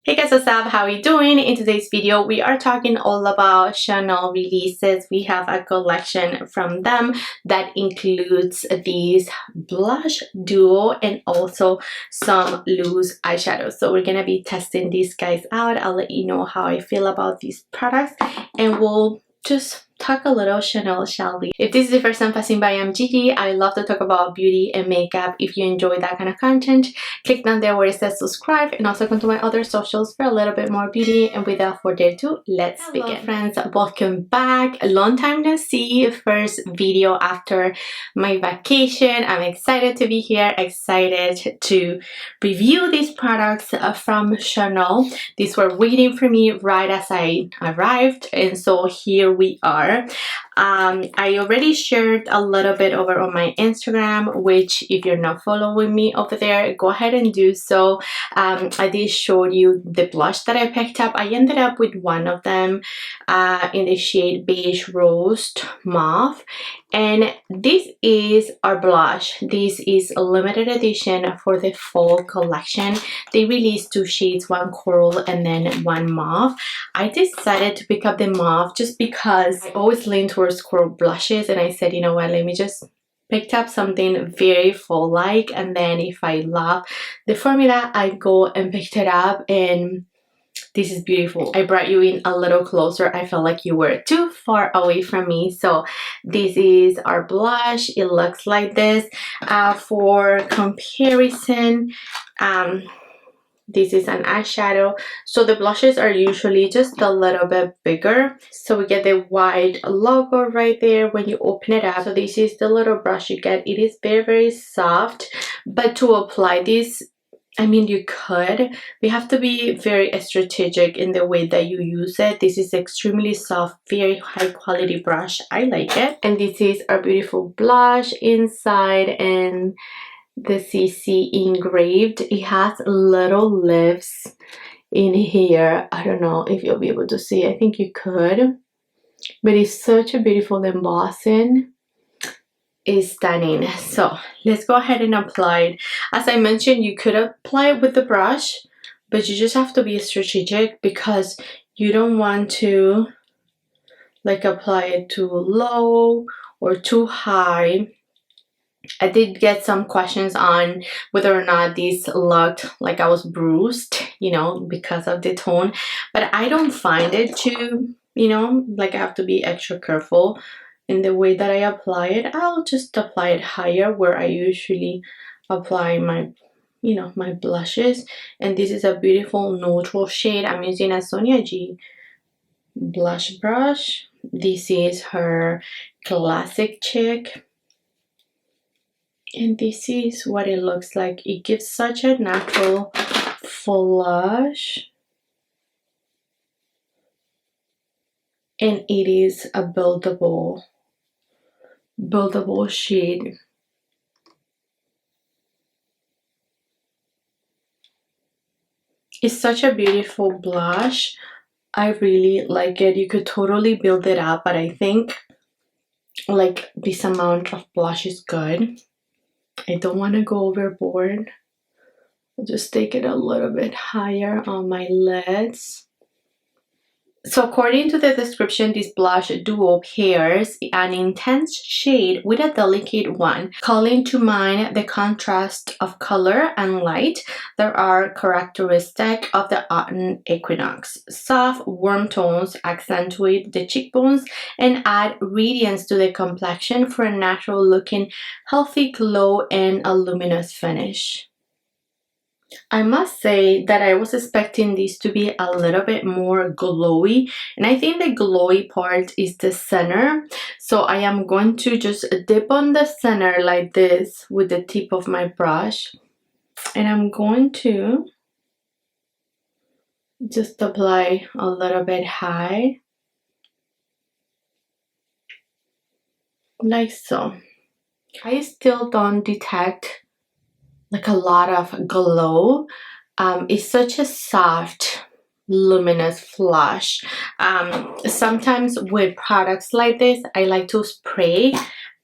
Hey guys, what's up? How are you doing? In today's video, we are talking all about Chanel releases. We have a collection from them that includes these blush duo and also some loose eyeshadows. So we're gonna be testing these guys out. I'll let you know how I feel about these products and we'll just talk a little Chanel, shall we? If this is the first time passing by, I'm Gigi. I love to talk about beauty and makeup. If you enjoy that kind of content, click down there where it says subscribe and also come to my other socials for a little bit more beauty. And without further ado, let's begin. Friends, welcome back. A long time no see. First video after my vacation. I'm excited to be here, excited to review these products from Chanel. These were waiting for me right as I arrived, and so here we are. I already shared a little bit over on my Instagram, which if you're not following me over there, go ahead and do so. I did show you the blush that I picked up. I ended up with one of them in the shade Beige Roast Mauve, and this is our blush. This is a limited edition for the fall collection. They released two shades, one coral and then one mauve. I decided to pick up the mauve just because I always lean towards coral blushes, and I said, you know what, let me just pick up something very fall like, and then if I love the formula, I go and picked it up, and this is beautiful. I brought you in a little closer. I felt like you were too far away from me. So this is our blush. It looks like this. For comparison, this is an eyeshadow. So the blushes are usually just a little bit bigger. So we get the white logo right there when you open it up. So this is the little brush you get. It is very, very soft. But to apply this, I mean, you could. We have to be very strategic in the way that you use it. This is extremely soft, very high quality brush. I like it. And this is our beautiful blush inside, and the CC engraved. It has little lips in here. I don't know if you'll be able to see. I think you could, but it's such a beautiful embossing. Is stunning. So let's go ahead and apply it. As I mentioned, you could apply it with the brush, but you just have to be strategic because you don't want to like apply it too low or too high. I did get some questions on whether or not this looked like I was bruised, you know, because of the tone, but I don't find it to, you know, like I have to be extra careful in the way that I apply it. I'll just apply it higher where I usually apply my, you know, my blushes. And this is a beautiful neutral shade. I'm using a Sonia G blush brush. This is her classic chick. And this is what it looks like. It gives such a natural flush. And it is a buildable shade. It's such a beautiful blush. I really like it. You could totally build it up, but I think like this amount of blush is good. I don't want to go overboard. I'll just take it a little bit higher on my lids. So according to the description, this blush duo pairs an intense shade with a delicate one, calling to mind the contrast of color and light that are characteristic of the autumn equinox. Soft, warm tones accentuate the cheekbones and add radiance to the complexion for a natural-looking, healthy glow and a luminous finish. I must say that I was expecting this to be a little bit more glowy, and I think the glowy part is the center. So I am going to just dip on the center like this with the tip of my brush, and I'm going to just apply a little bit high, like so. I still don't detect like a lot of glow. It's such a soft, luminous flush. Sometimes with products like this, I like to spray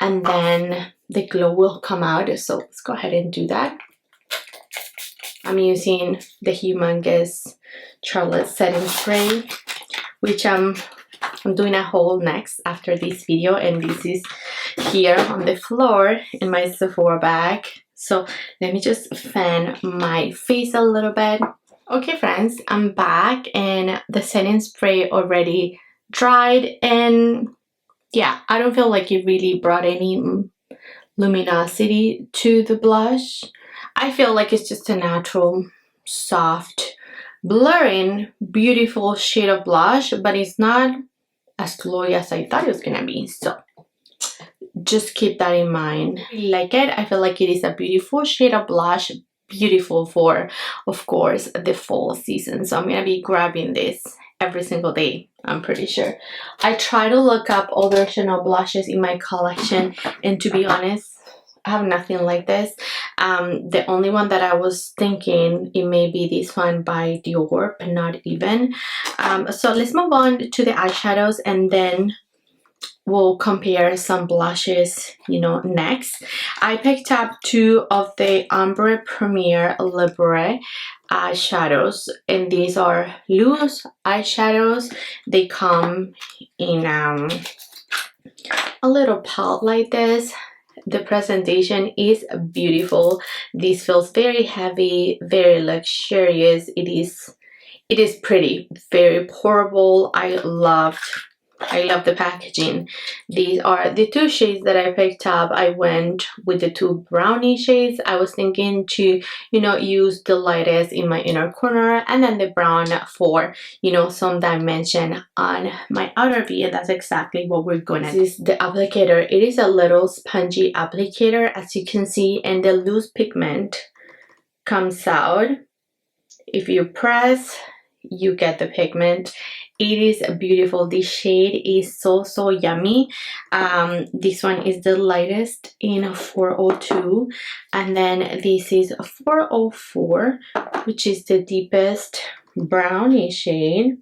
and then the glow will come out. So let's go ahead and do that. I'm using the humongous Charlotte setting spray, which I'm doing a haul next after this video, and this is here on the floor in my Sephora bag. So let me just fan my face a little bit. Okay friends, I'm back and the setting spray already dried, and yeah, I don't feel like it really brought any luminosity to the blush. I feel like it's just a natural, soft, blurring, beautiful shade of blush, but it's not as glowy as I thought it was gonna be. So just keep that in mind. I really like it. I feel like it is a beautiful shade of blush, beautiful for, of course, the fall season. So I'm gonna be grabbing this every single day, I'm pretty sure. I try to look up other Chanel blushes in my collection, and to be honest, I have nothing like this. The only one that I was thinking, it may be this one by Dior, but not even. So let's move on to the eyeshadows, and then we'll compare some blushes, you know, next. I picked up two of the Ombre Premiere Libre eyeshadows, and these are loose eyeshadows. They come in a little palette like this. The presentation is beautiful. This feels very heavy, very luxurious. It is pretty, very portable. I love the packaging. These are the two shades that I picked up. I went with the two brownie shades. I was thinking to, you know, use the lightest in my inner corner, and then the brown for, you know, some dimension on my outer V, and that's exactly what we're gonna do. This is the applicator. It is a little spongy applicator, as you can see, and the loose pigment comes out. If you press, you get the pigment. It is beautiful. This shade is so yummy. This one is the lightest in 402, and then this is 404, which is the deepest brownie shade.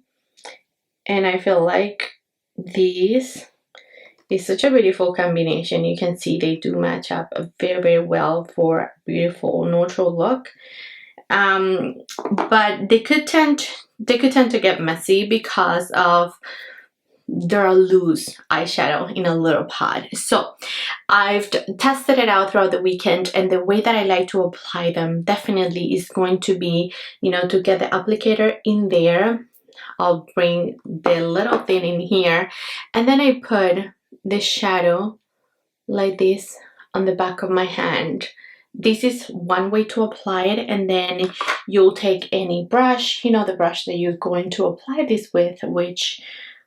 And I feel like this is such a beautiful combination. You can see they do match up very well for a beautiful neutral look. But they could tend to get messy because of they're loose eyeshadow in a little pod. So I've tested it out throughout the weekend, and the way that I like to apply them definitely is going to be, you know, to get the applicator in there. I'll bring the little thing in here, and then I put the shadow like this on the back of my hand. This is one way to apply it, and then you'll take any brush, you know, the brush that you're going to apply this with, which,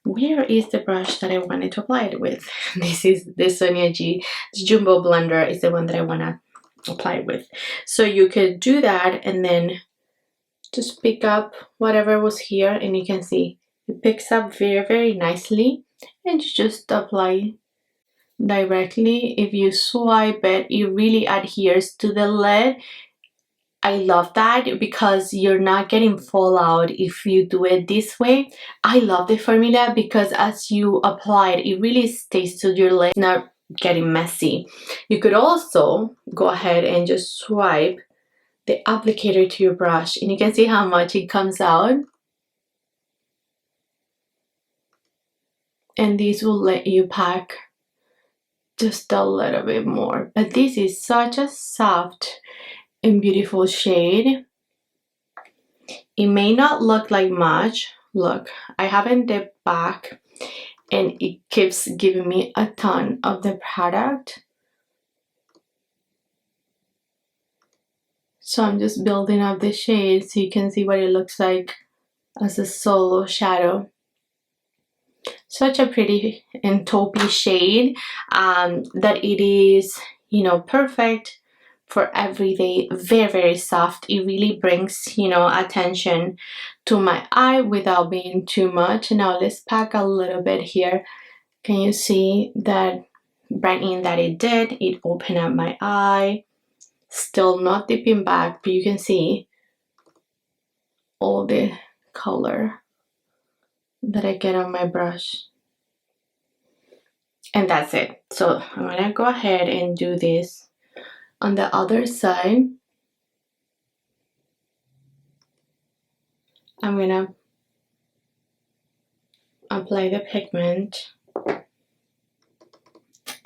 where is the brush that I wanted to apply it with? This is the Sonia G. The Jumbo Blender is the one that I want to apply it with. So you could do that, and then just pick up whatever was here, and you can see it picks up very nicely, and you just apply directly. If you swipe it, it really adheres to the lid. I love that because you're not getting fallout if you do it this way. I love the formula because as you apply it, it really stays to your lid, not getting messy. You could also go ahead and just swipe the applicator to your brush, and you can see how much it comes out. And this will let you pack just a little bit more. But this is such a soft and beautiful shade. It may not look like much. Look, I haven't dipped back, and it keeps giving me a ton of the product. So I'm just building up the shade so you can see what it looks like as a solo shadow. Such a pretty and taupey shade that it is, you know, perfect for everyday. Very soft. It really brings, you know, attention to my eye without being too much. Now let's pack a little bit here. Can you see that brightening that it did? It opened up my eye. Still not dipping back, but you can see all the color that I get on my brush. And that's it. So I'm gonna go ahead and do this on the other side. I'm gonna apply the pigment,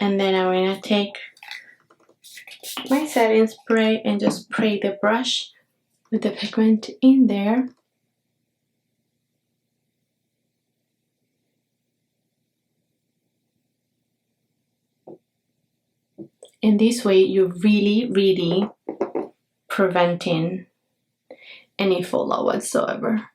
and then I'm gonna take my setting spray and just spray the brush with the pigment in there. In this way, you're really preventing any fallout whatsoever.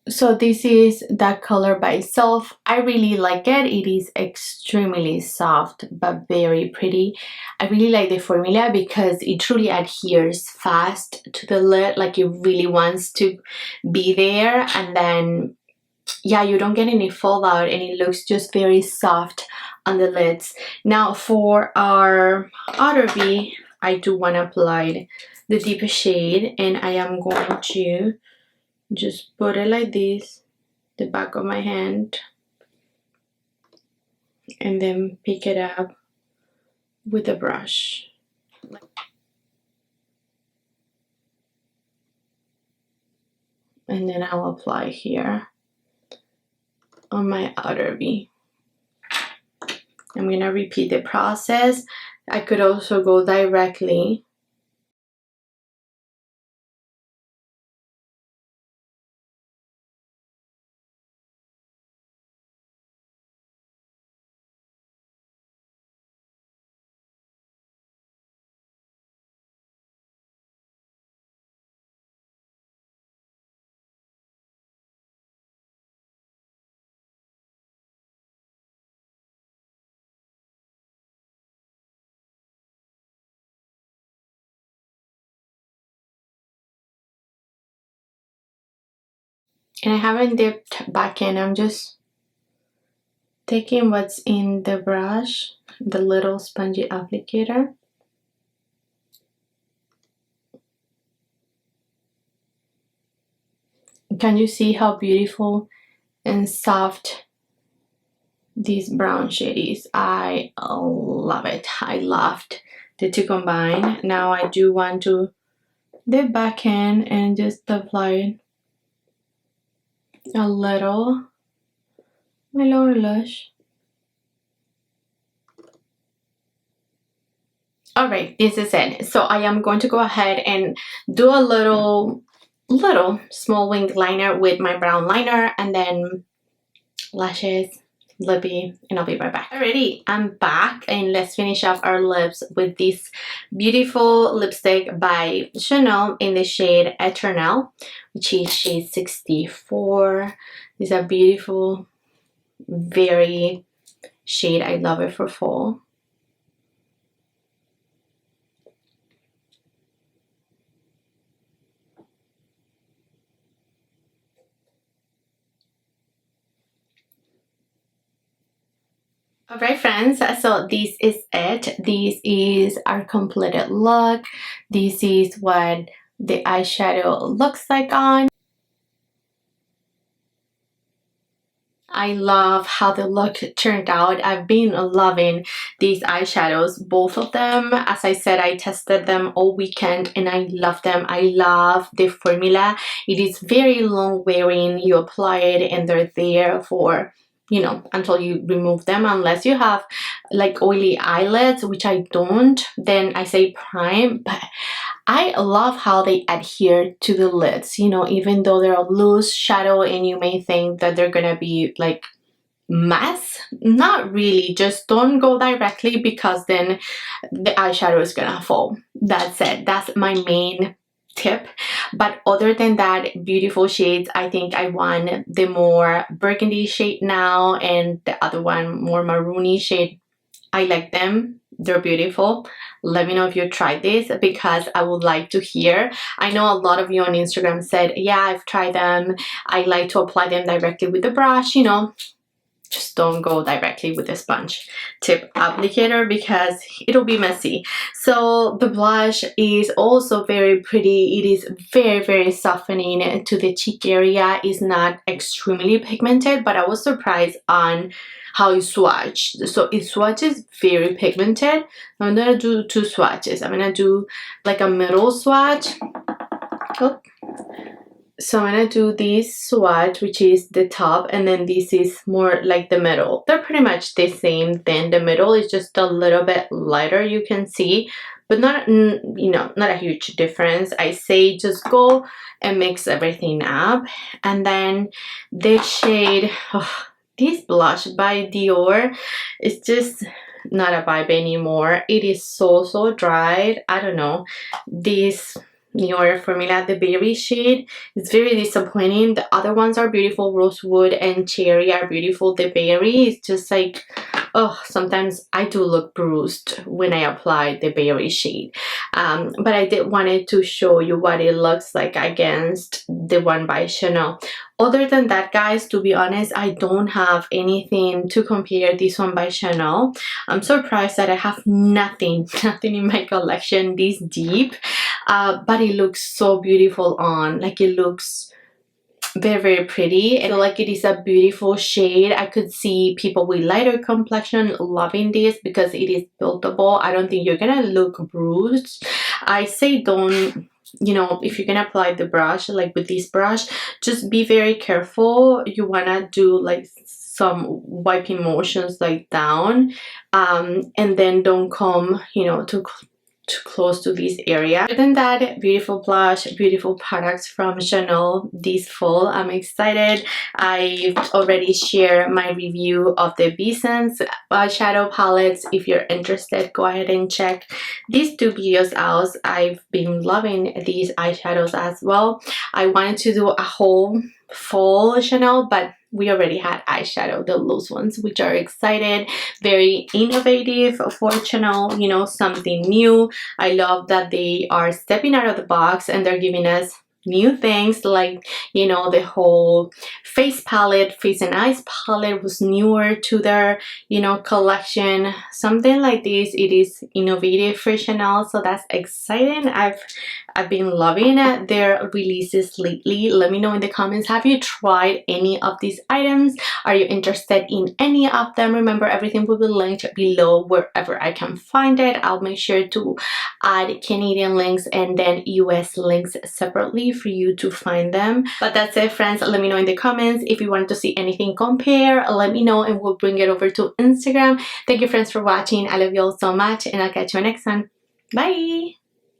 So this is that color by itself. I really like it. It is extremely soft but very pretty. I really like the formula because it truly adheres fast to the lid, like it really wants to be there, and then yeah, you don't get any fallout and it looks just very soft on the lids. Now for our outer V, I do want to apply the deeper shade, and I am going to just put it like this, the back of my hand, and then pick it up with a brush. And then I'll apply here on my outer V. I'm gonna repeat the process. I could also go directly . And I haven't dipped back in. I'm just taking what's in the brush, the little spongy applicator. Can you see how beautiful and soft this brown shade is? I love it. I loved the two combine. Now I do want to dip back in and just apply a little my lower lash. Alright, this is it. So I am going to go ahead and do a little small wing liner with my brown liner, and then lashes, lippy, and I'll be right back. Alrighty, I'm back, and let's finish off our lips with this beautiful lipstick by Chanel in the shade Eternal, which is shade 64. This is a beautiful, very shade. I love it for fall. Alright friends, so this is it. This is our completed look. This is what the eyeshadow looks like on. I love how the look turned out. I've been loving these eyeshadows, both of them. As I said, I tested them all weekend and I love them. I love the formula. It is very long wearing. You apply it and they're there for, you know, until you remove them, unless you have like oily eyelids, which I don't. Then I say prime, but I love how they adhere to the lids, you know, even though they're a loose shadow and you may think that they're gonna be like mess. Not really, just don't go directly because then the eyeshadow is gonna fall. That's it. That's my main tip. But other than that, beautiful shades. I think I want the more burgundy shade now, and the other one more maroony shade. I like them. They're beautiful. Let me know if you tried this because I would like to hear. I know a lot of you on Instagram said, yeah, I've tried them. I like to apply them directly with the brush, you know. just don't go directly with the sponge tip applicator because it'll be messy. So the blush is also very pretty. It is very softening to the cheek area. It's not extremely pigmented, but I was surprised on how it swatched. So it swatches very pigmented. I'm gonna do 2 swatches. I'm gonna do like a middle swatch. Oh. So I'm gonna do this swatch, which is the top, and then this is more like the middle. They're pretty much the same thing. The middle is just a little bit lighter, you can see, but not, you know, not a huge difference. I say just go and mix everything up. And then the shade, oh, this blush by Dior is just not a vibe anymore. It is so dried. I don't know. This newer formula, the berry shade, is very disappointing. The other ones are beautiful. Rosewood and cherry are beautiful. The berry is just like, oh, sometimes I do look bruised when I apply the berry shade. But I did wanted to show you what it looks like against the one by Chanel. Other than that, guys, to be honest, I don't have anything to compare this one by Chanel. I'm surprised that I have nothing in my collection this deep. But it looks so beautiful on. Like, it looks very pretty. I feel like it is a beautiful shade. I could see people with lighter complexion loving this because it is buildable. I don't think you're gonna look bruised. I say don't, you know, if you're gonna apply the brush, like with this brush, just be very careful. You wanna do like some wiping motions like down, and then don't come, you know, too close to this area. Other than that, beautiful blush, beautiful products from Chanel this fall. I'm excited. I've already shared my review of the Essence eyeshadow palettes. If you're interested, go ahead and check these 2 videos out. I've been loving these eyeshadows as well. I wanted to do a whole fall Chanel, but we already had eyeshadow, the loose ones, which are excited. Very innovative for Chanel, you know, something new. I love that they are stepping out of the box and they're giving us new things, like, you know, the whole face palette, face and eyes palette was newer to their, you know, collection. Something like this, it is innovative for Chanel, so that's exciting. I've been loving their releases lately. Let me know in the comments, have you tried any of these items? Are you interested in any of them? Remember, everything will be linked below wherever I can find it. I'll make sure to add Canadian links and then US links separately for you to find them. But that's it, friends. Let me know in the comments if you want to see anything compare. Let me know and we'll bring it over to Instagram. Thank you, friends, for watching. I love you all so much, and I'll catch you next one. Bye.